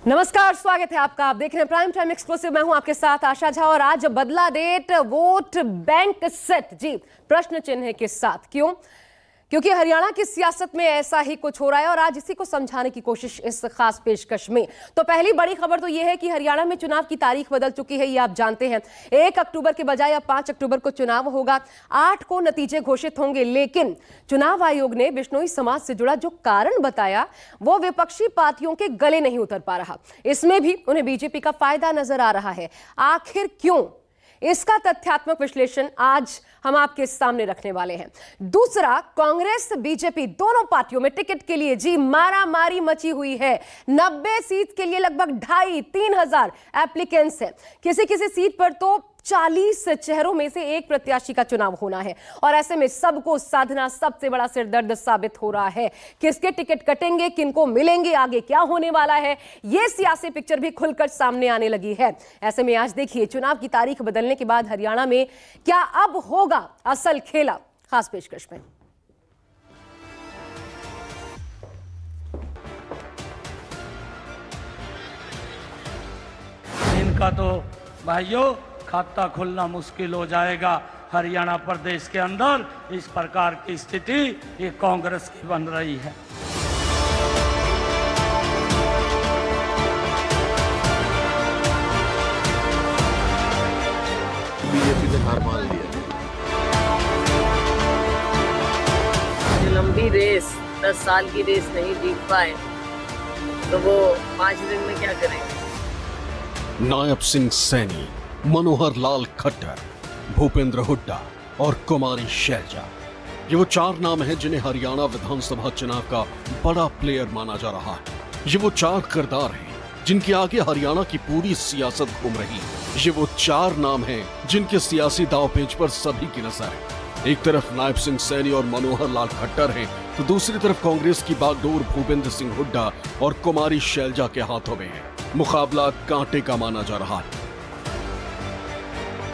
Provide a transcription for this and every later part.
नमस्कार, स्वागत है आपका। आप देख रहे हैं प्राइम टाइम एक्सक्लूसिव। मैं हूं आपके साथ आशा झा और आज बदला डेट वोट बैंक सेट। जी, प्रश्न चिन्ह के साथ। क्यों? क्योंकि हरियाणा की सियासत में ऐसा ही कुछ हो रहा है और आज इसी को समझाने की कोशिश इस खास पेशकश में। तो पहली बड़ी खबर तो यह है कि हरियाणा में चुनाव की तारीख बदल चुकी है, ये आप जानते हैं। 1 अक्टूबर के बजाय अब 5 अक्टूबर को चुनाव होगा। 8 को नतीजे घोषित होंगे, लेकिन चुनाव आयोग ने बिश्नोई समाज से जुड़ा जो कारण बताया वो विपक्षी पार्टियों के गले नहीं उतर पा रहा। इसमें भी उन्हें बीजेपी का फायदा नजर आ रहा है। आखिर क्यों? इसका तथ्यात्मक विश्लेषण आज हम आपके सामने रखने वाले हैं। दूसरा, कांग्रेस बीजेपी दोनों पार्टियों में टिकट के लिए जी मारामारी मची हुई है। 90 सीट के लिए लगभग 2,500-3 हजार एप्लीकेंट्स हैं। किसी किसी सीट पर तो 40 चेहरों में से एक प्रत्याशी का चुनाव होना है और ऐसे में सबको साधना सबसे बड़ा सिरदर्द साबित हो रहा है। किसके टिकट कटेंगे, किनको मिलेंगे, आगे क्या होने वाला है, यह सियासी पिक्चर भी खुलकर सामने आने लगी है। ऐसे में आज देखिए, चुनाव की तारीख बदलने के बाद हरियाणा में क्या अब होगा असल खेला, खास पेशकश में। इनका तो भाइयों खाता खुलना मुश्किल हो जाएगा हरियाणा प्रदेश के अंदर। इस प्रकार की स्थिति ये कांग्रेस की बन रही है। बीजेपी ने हार मान लिया। जो लंबी रेस 10 साल की रेस नहीं जीत पाए तो वो 5 दिन में क्या करेंगे? नायब सिंह सैनी, मनोहर लाल खट्टर, भूपेंद्र हुड्डा और कुमारी शैलजा, ये वो 4 नाम हैं जिन्हें हरियाणा विधानसभा चुनाव का बड़ा प्लेयर माना जा रहा है। ये वो 4 किरदार हैं जिनके आगे हरियाणा की पूरी सियासत घूम रही है। ये वो 4 नाम हैं जिनके सियासी दांवपेच पर सभी की नजर है। एक तरफ नायब सिंह सैनी और मनोहर लाल खट्टर हैं, तो दूसरी तरफ कांग्रेस की बागडोर भूपेंद्र सिंह हुड्डा और कुमारी शैलजा के हाथों में है। मुकाबला कांटे का माना जा रहा है।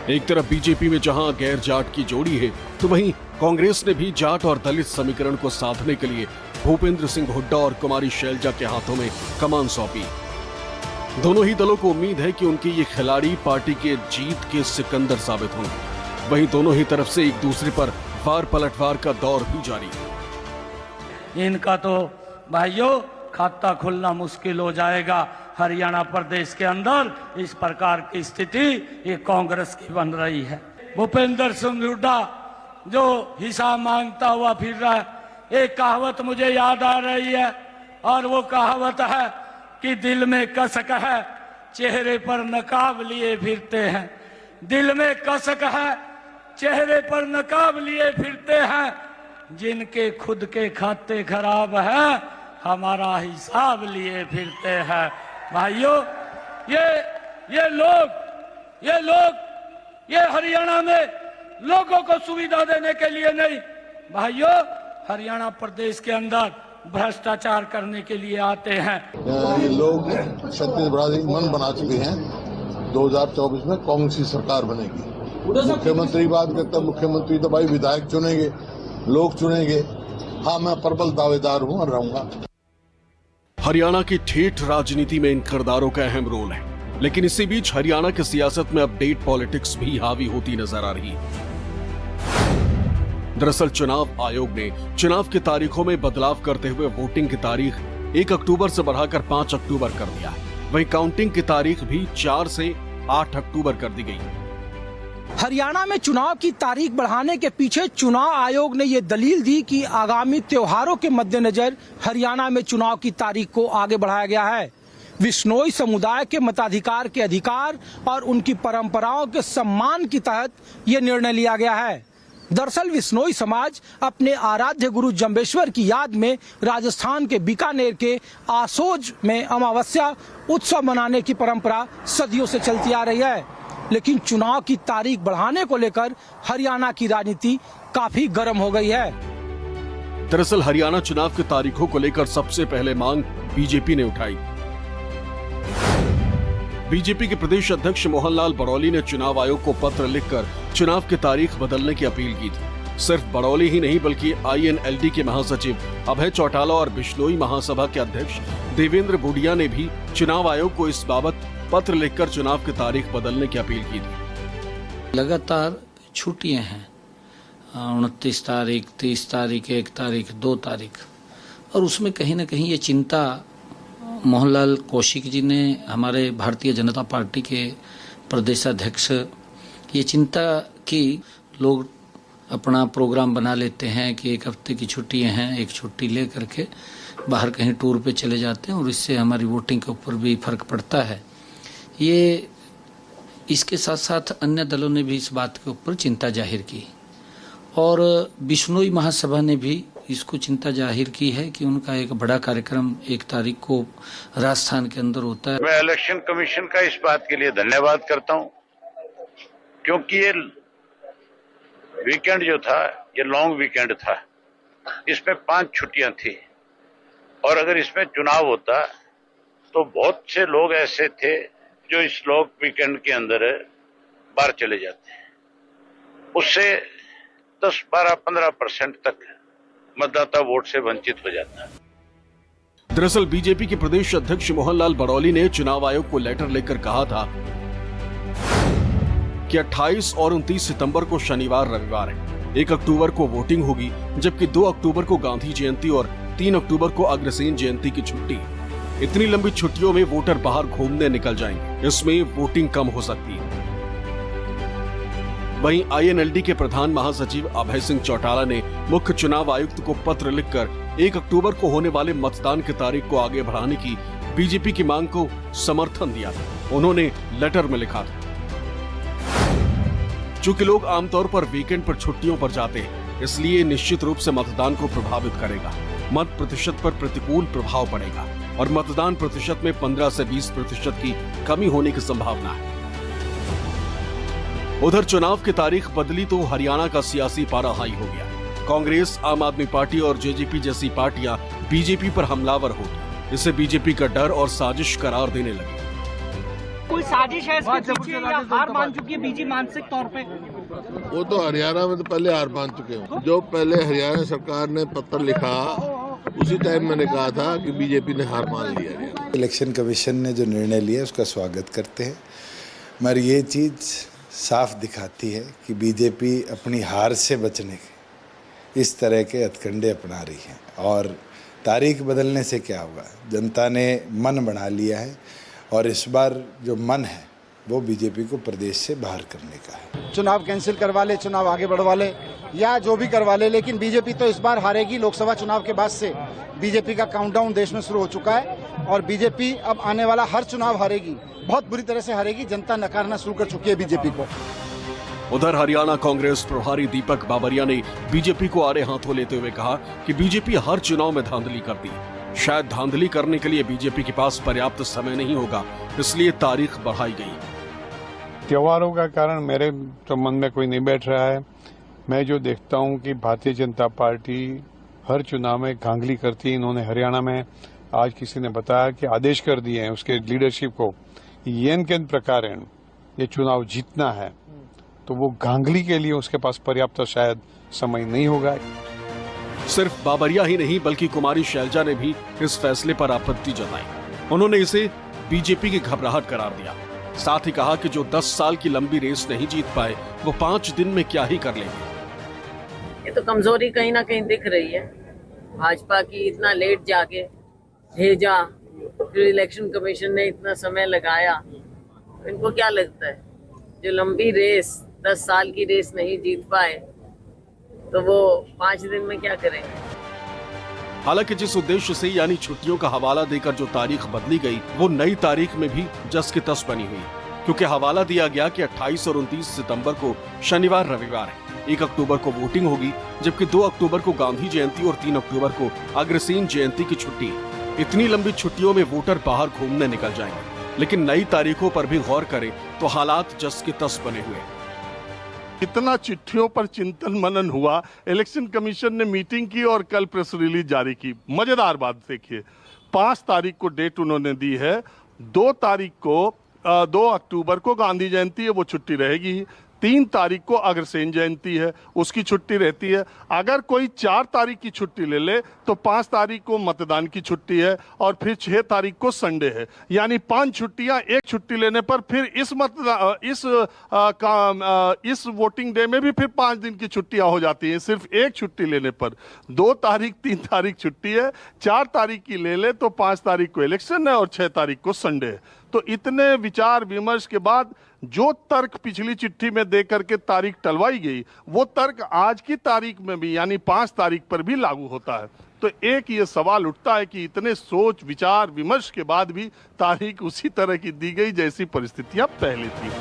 एक तरफ बीजेपी में जहां गैर जाट की जोड़ी है, तो वहीं कांग्रेस ने भी जाट और दलित समीकरण को साधने के लिए भूपेंद्र सिंह हुड्डा और कुमारी शैलजा के हाथों में कमान सौंपी। दोनों ही दलों को उम्मीद है कि उनके ये खिलाड़ी पार्टी के जीत के सिकंदर साबित होंगे। वहीं दोनों ही तरफ से एक दूसरे पर वार पलटवार का दौर भी जारी है। इनका तो भाइयों खाता खुलना मुश्किल हो जाएगा हरियाणा प्रदेश के अंदर। इस प्रकार की स्थिति ये कांग्रेस की बन रही है। भूपेंद्र सिंह हुड्डा जो हिसाब मांगता हुआ फिर रहा है, एक कहावत मुझे याद आ रही है और वो कहावत है कि दिल में कसक है, चेहरे पर नकाब लिए फिरते हैं। दिल में कसक है, चेहरे पर नकाब लिए फिरते हैं। जिनके खुद के खाते खराब है, हमारा हिसाब लिए फिरते हैं। भाइयों, ये लोग हरियाणा में लोगों को सुविधा देने के लिए नहीं, भाइयों हरियाणा प्रदेश के अंदर भ्रष्टाचार करने के लिए आते हैं। ये लोग छत्तीसगढ़ मन बना चुके हैं 2024 में कांग्रेस की सरकार बनेगी। मुख्यमंत्री बात करता, मुख्यमंत्री तो भाई विधायक चुनेंगे, लोग चुनेंगे। हाँ, मैं प्रबल दावेदार हूँ और रहूंगा। हरियाणा की ठेठ राजनीति में इन किरदारों का अहम रोल है, लेकिन इसी बीच हरियाणा की सियासत में अपडेट पॉलिटिक्स भी हावी होती नजर आ रही है। दरअसल चुनाव आयोग ने चुनाव की तारीखों में बदलाव करते हुए वोटिंग की तारीख 1 अक्टूबर से बढ़ाकर 5 अक्टूबर कर दिया। वहीं काउंटिंग की तारीख भी 4 से 8 अक्टूबर कर दी गई। हरियाणा में चुनाव की तारीख बढ़ाने के पीछे चुनाव आयोग ने ये दलील दी कि आगामी त्योहारों के मद्देनजर हरियाणा में चुनाव की तारीख को आगे बढ़ाया गया है। बिश्नोई समुदाय के मताधिकार के अधिकार और उनकी परंपराओं के सम्मान के तहत ये निर्णय लिया गया है। दरअसल बिश्नोई समाज अपने आराध्य गुरु जम्बेश्वर की याद में राजस्थान के बीकानेर के आसोज में अमावस्या उत्सव मनाने की परंपरा सदियों से चलती आ रही है। लेकिन चुनाव की तारीख बढ़ाने को लेकर हरियाणा की राजनीति काफी गर्म हो गई है। दरअसल हरियाणा चुनाव की तारीखों को लेकर सबसे पहले मांग बीजेपी ने उठाई। बीजेपी के प्रदेश अध्यक्ष मोहन लाल बड़ौली ने चुनाव आयोग को पत्र लिखकर चुनाव की तारीख बदलने की अपील की थी। सिर्फ बड़ौली ही नहीं बल्कि INLD के महासचिव अभय चौटाला और बिश्नोई महासभा के अध्यक्ष देवेंद्र बुडिया ने भी चुनाव आयोग को इस बाबत पत्र लिखकर चुनाव की तारीख बदलने की अपील की थी। लगातार छुट्टियां हैं, 29 तारीख, 30 तारीख, 1 तारीख, 2 तारीख, और उसमें कहीं ना कहीं ये चिंता मोहनलाल कौशिक जी ने, हमारे भारतीय जनता पार्टी के प्रदेशाध्यक्ष, ये चिंता की लोग अपना प्रोग्राम बना लेते हैं कि 1 हफ्ते की छुट्टियां हैं, एक छुट्टी ले करके बाहर कहीं टूर पे चले जाते हैं और इससे हमारी वोटिंग के ऊपर भी फर्क पड़ता है। ये इसके साथ साथ अन्य दलों ने भी इस बात के ऊपर चिंता जाहिर की और बिश्नोई महासभा ने भी इसको चिंता जाहिर की है कि उनका एक बड़ा कार्यक्रम 1 तारीख को राजस्थान के अंदर होता है। मैं इलेक्शन कमीशन का इस बात के लिए धन्यवाद करता हूं, क्योंकि ये वीकेंड जो था ये लॉन्ग वीकेंड था, इसमें 5 छुट्टियां थी और अगर इसमें चुनाव होता तो बहुत से लोग ऐसे थे जो इस लॉन्ग वीकेंड के अंदर बाहर चले जाते। उससे 10, 12, 15% तक मतदाता वोट से वंचित हो जाता। दरअसल बीजेपी के प्रदेश अध्यक्ष मोहनलाल बड़ौली ने चुनाव आयोग को लेटर लिखकर कहा था कि 28 और 29 सितंबर को शनिवार रविवार है, 1 अक्टूबर को वोटिंग होगी, जबकि 2 अक्टूबर को गांधी जयंती और 3 अक्टूबर को अग्रसेन जयंती की छुट्टी। इतनी लंबी छुट्टियों में वोटर बाहर घूमने निकल जाएंगे, इसमें वोटिंग कम हो सकती है। वहीं INLD के प्रधान महासचिव अभय सिंह चौटाला ने मुख्य चुनाव आयुक्त को पत्र लिखकर 1 अक्टूबर को होने वाले मतदान की तारीख को आगे बढ़ाने की बीजेपी की मांग को समर्थन दिया था। उन्होंने लेटर में लिखा था, चूंकि लोग आमतौर पर वीकेंड पर छुट्टियों पर जाते हैं, इसलिए निश्चित रूप से मतदान को प्रभावित करेगा। मत प्रतिशत पर प्रतिकूल प्रभाव पड़ेगा और मतदान प्रतिशत में 15 से 20% की कमी होने की संभावना है। उधर चुनाव की तारीख बदली तो हरियाणा का सियासी पारा हाई हो गया। कांग्रेस, आम आदमी पार्टी और JJP जैसी पार्टियां बीजेपी पर हमलावर होगी। इसे बीजेपी का डर और साजिश करार देने लगी। कोई साजिश है इसके पीछे या हार मान चुकी है बीजेपी मानसिक तौर पे? वो तो हरियाणा में तो पहले हार मान चुके हैं। जो पहले हरियाणा सरकार ने पत्र लिखा उसी टाइम मैंने कहा था कि बीजेपी ने हार मान लिया। इलेक्शन कमीशन ने जो निर्णय लिया उसका स्वागत करते हैं, मगर ये चीज़ साफ दिखाती है कि बीजेपी अपनी हार से बचने के इस तरह के हथकंडे अपना रही है। और तारीख बदलने से क्या होगा, जनता ने मन बना लिया है और इस बार जो मन है वो बीजेपी को प्रदेश से बाहर करने का है। चुनाव कैंसिल करवा ले, चुनाव आगे बढ़वा ले या जो भी करवा ले, लेकिन बीजेपी तो इस बार हारेगी। लोकसभा चुनाव के बाद से बीजेपी का काउंटडाउन देश में शुरू हो चुका है और बीजेपी अब आने वाला हर चुनाव हारेगी, बहुत बुरी तरह से हारेगी। जनता नकारना शुरू कर चुकी है बीजेपी को। उधर हरियाणा कांग्रेस प्रभारी दीपक बाबरिया ने बीजेपी को आड़े हाथों लेते हुए कहा कि बीजेपी हर चुनाव में धांधली करती है। शायद धांधली करने के लिए बीजेपी के पास पर्याप्त समय नहीं होगा, इसलिए तारीख बढ़ाई गई। त्योहारों का कारण मेरे तो मन में कोई नहीं बैठ रहा है। मैं जो देखता हूं कि भारतीय जनता पार्टी हर चुनाव में धांधली करती है। इन्होंने हरियाणा में आज किसी ने बताया कि आदेश कर दिए हैं उसके लीडरशिप को, येन के प्रकार ये चुनाव जीतना है, तो वो धांधली के लिए उसके पास पर्याप्त शायद समय नहीं होगा। सिर्फ बाबरिया ही नहीं बल्कि कुमारी शैलजा ने भी इस फैसले पर आपत्ति जताई। उन्होंने इसे बीजेपी की घबराहट करार दिया। साथ ही कहा कि जो 10 साल की लंबी रेस नहीं जीत पाए वो 5 दिन में क्या ही कर लेंगे। ये तो कमजोरी कहीं ना कहीं दिख रही है भाजपा की। इतना लेट जाके भेजा, फिर इलेक्शन कमीशन ने इतना समय लगाया, इनको क्या लगता है जो लंबी रेस 10 साल की रेस नहीं जीत पाए तो वो 5 दिन में क्या करेंगे। हालांकि जिस उद्देश्य से यानी छुट्टियों का हवाला देकर जो तारीख बदली गई वो नई तारीख में भी जस की तस बनी हुई, क्योंकि हवाला दिया गया कि 28 और 29 सितंबर को शनिवार रविवार है, 1 अक्टूबर को वोटिंग होगी, जबकि 2 अक्टूबर को गांधी जयंती और 3 अक्टूबर को अग्रसेन जयंती की छुट्टी। इतनी लंबी छुट्टियों में वोटर बाहर घूमने निकल जाएंगे। लेकिन नई तारीखों पर भी गौर करें तो हालात जस की तस बने हुए। कितना चिट्ठियों पर चिंतन मनन हुआ, इलेक्शन कमीशन ने मीटिंग की और कल प्रेस रिलीज जारी की। मजेदार बात देखिए, 5 तारीख को डेट उन्होंने दी है, 2 तारीख को 2 अक्टूबर को गांधी जयंती है, वो छुट्टी रहेगी। 3 तारीख को अग्रसेन जयंती है, उसकी छुट्टी रहती है। अगर कोई 4 तारीख की छुट्टी ले ले तो 5 तारीख को मतदान की छुट्टी है और फिर 6 तारीख को संडे है, यानी 5 छुट्टियां एक छुट्टी लेने पर फिर इस वोटिंग डे में भी फिर 5 दिन की छुट्टियां हो जाती हैं सिर्फ एक छुट्टी लेने पर। 2 तारीख 3 तारीख छुट्टी है, 4 तारीख की ले ले तो 5 तारीख को इलेक्शन है और 6 तारीख को संडे है। तो इतने विचार विमर्श के बाद जो तर्क पिछली चिट्ठी में दे करके तारीख टलवाई गई, वो तर्क आज की तारीख में भी यानी 5 तारीख पर भी लागू होता है। तो एक ये सवाल उठता है कि इतने सोच विचार विमर्श के बाद भी तारीख उसी तरह की दी गई जैसी परिस्थितियां पहले थी।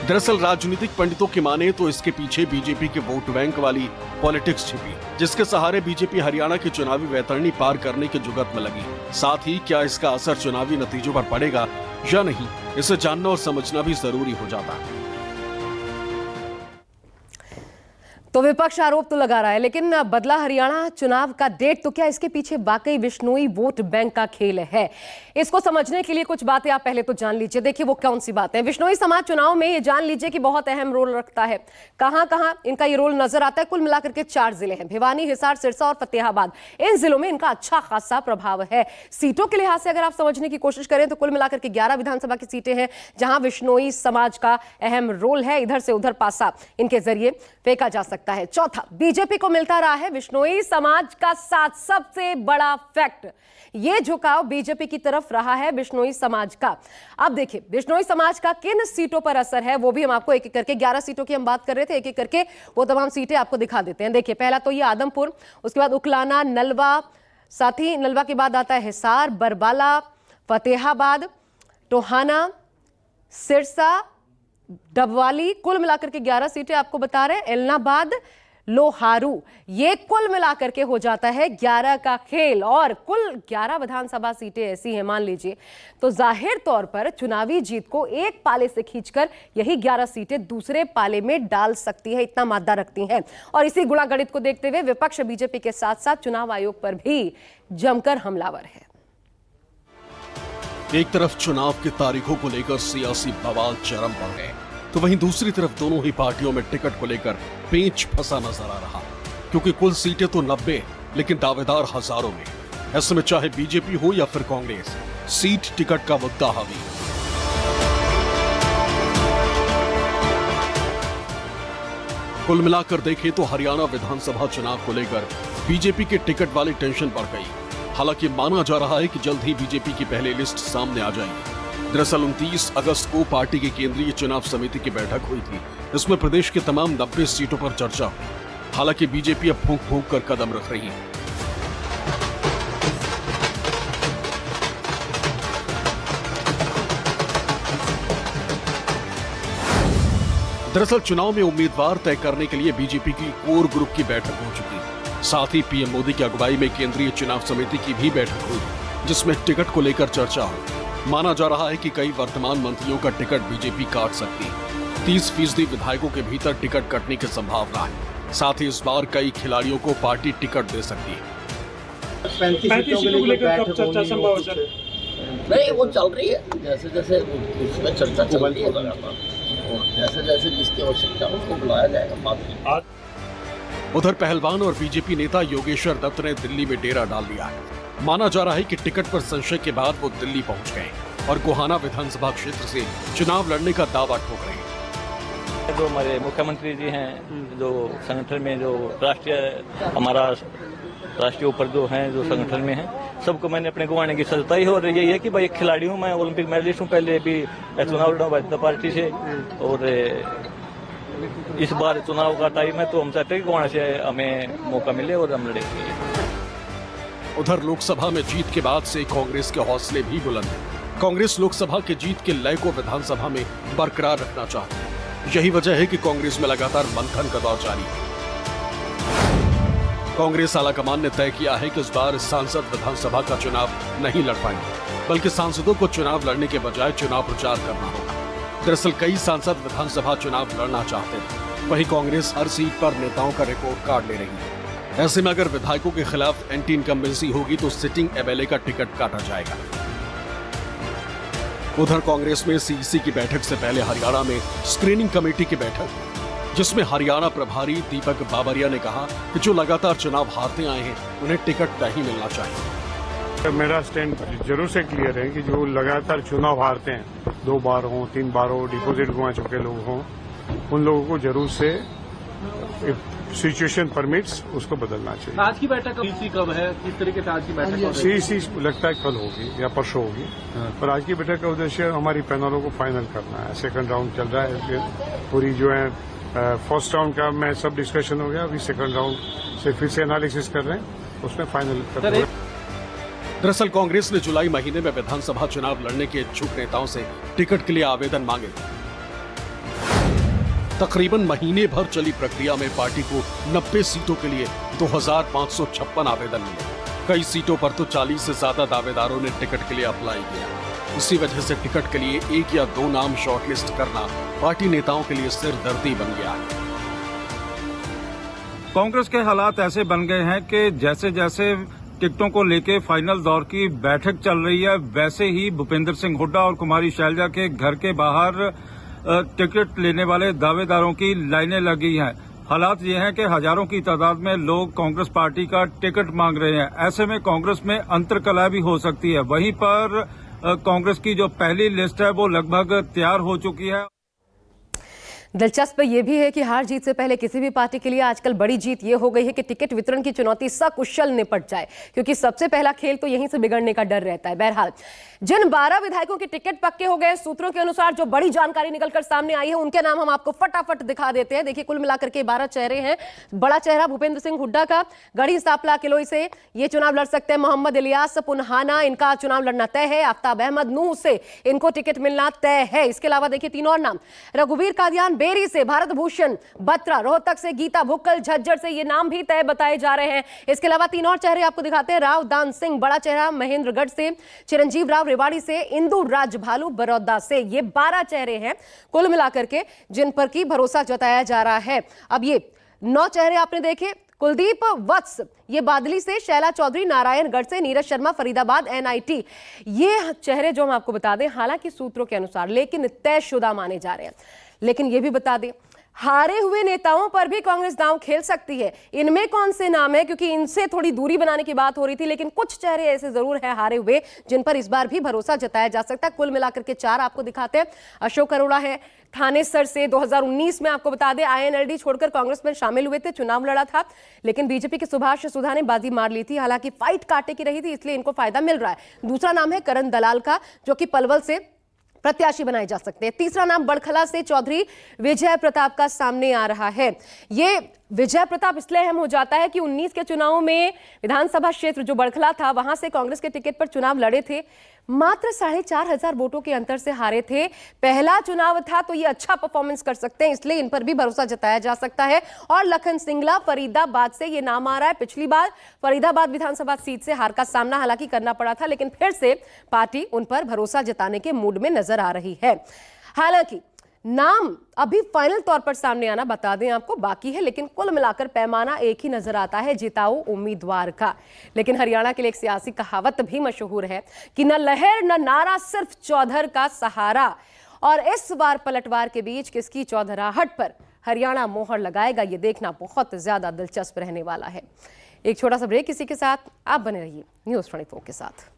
दरअसल राजनीतिक पंडितों की माने तो इसके पीछे बीजेपी के वोट बैंक वाली पॉलिटिक्स छिपी, जिसके सहारे बीजेपी हरियाणा की चुनावी वैतरणी पार करने की जुगत में लगी। साथ ही क्या इसका असर चुनावी नतीजों पर पड़ेगा या नहीं, इसे जानना और समझना भी जरूरी हो जाता है। तो विपक्ष आरोप तो लगा रहा है, लेकिन बदला हरियाणा चुनाव का डेट तो क्या इसके पीछे वाकई विश्नोई वोट बैंक का खेल है? इसको समझने के लिए कुछ बातें आप पहले तो जान लीजिए। देखिए वो कौन सी बातें हैं। विश्नोई समाज चुनाव में ये जान लीजिए कि बहुत अहम रोल रखता है। कहां कहां इनका ये रोल नजर आता है? कुल मिलाकर के 4 जिले हैं, भिवानी, हिसार, सिरसा और फतेहाबाद। इन जिलों में इनका अच्छा खासा प्रभाव है। सीटों के लिहाज से अगर आप समझने की कोशिश करें तो कुल मिलाकर के 11 विधानसभा की सीटें हैं जहां विश्नोई समाज का अहम रोल है। इधर से उधर पासा इनके जरिए फेंका जा सकता है। चौथा, बीजेपी को मिलता रहा है विश्नोई समाज का साथ। सबसे बड़ा फैक्ट, ये झुकाव बीजेपी की तरफ रहा है विश्नोई समाज का। अब देखिए विश्नोई समाज का किन सीटों पर असर है वो भी हम आपको एक एक करके, 11 सीटों की हम बात कर रहे थे, एक एक करके वो तमाम सीटें आपको दिखा देते हैं। देखिए पहला तो ये आदमपुर, उसके बाद उकलाना, नलवा, साथ ही नलवा के बाद आता है हिसार, बरबाला, फतेहाबाद, टोहाना, सिरसा, डबवाली। कुल मिलाकर के 11 सीटें आपको बता रहे हैं। एलनाबाद, लोहारू, ये कुल मिलाकर के हो जाता है 11 का खेल। और कुल 11 विधानसभा सीटें ऐसी हैं मान लीजिए, तो जाहिर तौर पर चुनावी जीत को एक पाले से खींचकर यही 11 सीटें दूसरे पाले में डाल सकती है, इतना मादा रखती हैं। और इसी गुणा गणित को देखते हुए विपक्ष बीजेपी के साथ साथ चुनाव आयोग पर भी जमकर हमलावर है। एक तरफ चुनाव की तारीखों को लेकर सियासी बवाल चरम पर है, तो वहीं दूसरी तरफ दोनों ही पार्टियों में टिकट को लेकर पेंच फंसा नजर आ रहा, क्योंकि कुल सीटें तो 90 लेकिन दावेदार हजारों में। ऐसे में चाहे बीजेपी हो या फिर कांग्रेस, सीट टिकट का मुद्दा हावी। कुल मिलाकर देखें तो हरियाणा विधानसभा चुनाव को लेकर बीजेपी के टिकट वाली टेंशन बढ़ गई। हालांकि माना जा रहा है कि जल्द ही बीजेपी की पहली लिस्ट सामने आ जाएगी। दरअसल 29 अगस्त को पार्टी की केंद्रीय चुनाव समिति की बैठक हुई थी। इसमें प्रदेश के तमाम 90 सीटों पर चर्चा हुई। हालांकि बीजेपी अब फूंक फूंक कर कदम रख रही है। दरअसल चुनाव में उम्मीदवार तय करने के लिए बीजेपी की कोर ग्रुप की बैठक हो चुकी। साथ ही पीएम मोदी की अगुवाई में केंद्रीय चुनाव समिति की भी बैठक हुई, जिसमें टिकट को लेकर चर्चा हुई। माना जा रहा है कि कई वर्तमान मंत्रियों का टिकट बीजेपी काट सकती है। 30% विधायकों के भीतर टिकट कटने की संभावना है। साथ ही इस बार कई खिलाड़ियों को पार्टी टिकट दे सकती है। 35 सीटों को लेकर कब चर्चा संभव है सर? नहीं, वो चल रही है, जैसे जैसे उसमें चर्चा चल रही है और जैसे जैसे जिसकी आवश्यकता है उसको बुलाया जाएगा। उधर पहलवान और बीजेपी नेता योगेश्वर दत्त ने दिल्ली में डेरा डाल लिया है। माना जा रहा है कि टिकट पर संशय के बाद वो दिल्ली पहुंच गए और गोहाना विधानसभा क्षेत्र से चुनाव लड़ने का दावा ठोक रहे हैं। जो हमारे मुख्यमंत्री जी हैं, जो संगठन में जो हमारा राष्ट्रीय ऊपर जो हैं, जो संगठन में हैं, सबको मैंने अपने गंवाने की सजता ही हो रही है कि भाई एक खिलाड़ी हूँ, मैं ओलंपिक मेडलिस्ट हूँ, पहले भी चुनाव लड़ा भाजपा पार्टी से और इस बार चुनाव का टाइम है तो हम चाहते हैं कि गोहाना से हमें मौका मिले और हम लड़ेंगे। उधर लोकसभा में जीत के बाद से कांग्रेस के हौसले भी बुलंद हैं। कांग्रेस लोकसभा के जीत के लय को विधानसभा में बरकरार रखना चाहती है। यही वजह है कि कांग्रेस में लगातार मंथन का दौर जारी है। कांग्रेस आलाकमान ने तय किया है कि इस बार सांसद विधानसभा का चुनाव नहीं लड़ पाएंगे, बल्कि सांसदों को चुनाव लड़ने के बजाय चुनाव प्रचार करना होगा। दरअसल कई सांसद विधानसभा चुनाव लड़ना चाहते हैं, वहीं कांग्रेस हर सीट पर नेताओं का रिकॉर्ड कार्ड ले रही है। ऐसे में अगर विधायकों के खिलाफ एंटी इनकम्बेंसी होगी तो सिटिंग एमएलए का टिकट काटा जाएगा। उधर कांग्रेस में सीईसी की बैठक से पहले हरियाणा में स्क्रीनिंग कमेटी की बैठक, जिसमें हरियाणा प्रभारी दीपक बाबरिया ने कहा कि जो लगातार चुनाव हारते आए हैं उन्हें टिकट नहीं मिलना चाहिए। मेरा स्टैंड जरूर से क्लियर है कि जो लगातार चुनाव हारते हैं, 2 बार हो, 3 बार हो, डिपॉजिट गंवा चुके लोग हों, उन लोगों को जरूर से सिचुएशन परमिट्स उसको बदलना चाहिए। आज की बैठक कब है, किस तरीके से आज की बैठक होगी? सीईसी लगता है कल होगी या परसों होगी, पर आज की बैठक का उद्देश्य हमारी पैनलों को फाइनल करना है। सेकंड राउंड चल रहा है, पूरी जो है फर्स्ट राउंड का मैं सब डिस्कशन हो गया, अभी सेकंड राउंड से फिर से एनालिसिस कर रहे हैं, उसमें फाइनल कर रहे हैं। दरअसल कांग्रेस ने जुलाई महीने में विधानसभा चुनाव लड़ने के इच्छुक नेताओं से टिकट के लिए आवेदन मांगे थे। तकरीबन महीने भर चली प्रक्रिया में पार्टी को 90 सीटों के लिए 2556 आवेदन मिले। कई सीटों पर तो 40 से ज्यादा दावेदारों ने टिकट के लिए अप्लाई किया। इसी वजह से टिकट के लिए 1 या 2 नाम शॉर्टलिस्ट करना पार्टी नेताओं के लिए सिरदर्दी बन गया है। कांग्रेस के हालात ऐसे बन गए हैं कि जैसे जैसे टिकटों को लेके फाइनल दौर की बैठक चल रही है, वैसे ही भूपेंद्र सिंह हुड्डा और कुमारी शैलजा के घर के बाहर टिकट लेने वाले दावेदारों की लाइनें लगी हैं। हालात ये हैं कि हजारों की तादाद में लोग कांग्रेस पार्टी का टिकट मांग रहे हैं। ऐसे में कांग्रेस में अंतर्कलह भी हो सकती है। वहीं पर कांग्रेस की जो पहली लिस्ट है वो लगभग तैयार हो चुकी है। दिलचस्प ये भी है कि हार जीत से पहले किसी भी पार्टी के लिए आजकल बड़ी जीत ये हो गई है कि टिकट वितरण की चुनौती सकुशल निपट जाए, क्योंकि सबसे पहला खेल तो यहीं से बिगड़ने का डर रहता है। बहरहाल जिन 12 विधायकों के टिकट पक्के हो गए, सूत्रों के अनुसार जो बड़ी जानकारी निकलकर सामने आई है उनके नाम हम आपको फटाफट दिखा देते हैं। देखिए, कुल मिलाकर के 12 चेहरे हैं। बड़ा चेहरा भूपेंद्र सिंह हुड्डा का, गढ़ी सांपला किलोई से ये चुनाव लड़ सकते हैं। मोहम्मद इलियास पुन्हाना, इनका चुनाव लड़ना तय है। आफ्ताब अहमद नूह से इनको टिकट मिलना तय है। इसके अलावा देखिए 3 और नाम, रघुवीर कादियान बेरी से, भारत भूषण बत्रा रोहतक से, गीता भुक्कल झज्जर से, ये नाम भी तय बताए जा रहे हैं। इसके अलावा 3 और चेहरे आपको दिखाते हैं। राव दान सिंह बड़ा चेहरा महेंद्रगढ़ से, चिरंजीव राव रेवाड़ी से, इंदु राज भालू बड़ौदा से। ये 12 चेहरे हैं कुल मिलाकर के जिन पर की भरोसा जताया जा रहा है। अब ये 9 चेहरे आपने देखे, कुलदीप वत्स ये बादली से, शैला चौधरी नारायणगढ़ से, नीरज शर्मा फरीदाबाद NIT, ये चेहरे जो हम आपको बता दें, हालांकि सूत्रों के अनुसार लेकिन तयशुदा माने जा रहे हैं। लेकिन ये भी बता दें, हारे हुए नेताओं पर भी कांग्रेस दांव खेल सकती है। इनमें कौन से नाम है, क्योंकि इनसे थोड़ी दूरी बनाने की बात हो रही थी, लेकिन कुछ चेहरे ऐसे जरूर हैं हारे हुए जिन पर इस बार भी भरोसा जताया जा सकता है। कुल मिलाकर के 4 आपको दिखाते हैं। अशोक अरोड़ा है थानेसर से, 2019 में आपको बता दें INLD छोड़कर कांग्रेस में शामिल हुए थे, चुनाव लड़ा था, लेकिन बीजेपी के सुभाष सुधा ने बाजी मार ली थी। हालांकि फाइट कांटे की रही थी, इसलिए इनको फायदा मिल रहा है। दूसरा नाम है करण दलाल का, जो कि पलवल से प्रत्याशी बनाए जा सकते हैं। तीसरा नाम बड़खला से चौधरी विजय प्रताप का सामने आ रहा है। ये विजय प्रताप इसलिए अहम हो जाता है कि 19 के चुनाव में विधानसभा क्षेत्र जो बड़खला था, वहां से कांग्रेस के टिकट पर चुनाव लड़े थे, मात्र 4,500 वोटों के अंतर से हारे थे। पहला चुनाव था, तो ये अच्छा परफॉर्मेंस कर सकते हैं, इसलिए इन पर भी भरोसा जताया जा सकता है। और लखन सिंगला फरीदाबाद से ये नाम आ रहा है। पिछली बार फरीदाबाद विधानसभा सीट से हार का सामना हालांकि करना पड़ा था, लेकिन फिर से पार्टी उन पर भरोसा जताने के मूड में नजर आ रही है। हालांकि नाम अभी फाइनल तौर पर सामने आना बता दें आपको बाकी है, लेकिन कुल मिलाकर पैमाना एक ही नजर आता है, जिताऊ उम्मीदवार का। लेकिन हरियाणा के लिए एक सियासी कहावत भी मशहूर है कि न लहर न नारा, सिर्फ चौधर का सहारा। और इस बार पलटवार के बीच किसकी चौधराहट पर हरियाणा मोहर लगाएगा, ये देखना बहुत ज्यादा दिलचस्प रहने वाला है। एक छोटा सा ब्रेक इसी के साथ, आप बने रहिए न्यूज़ 24 के साथ।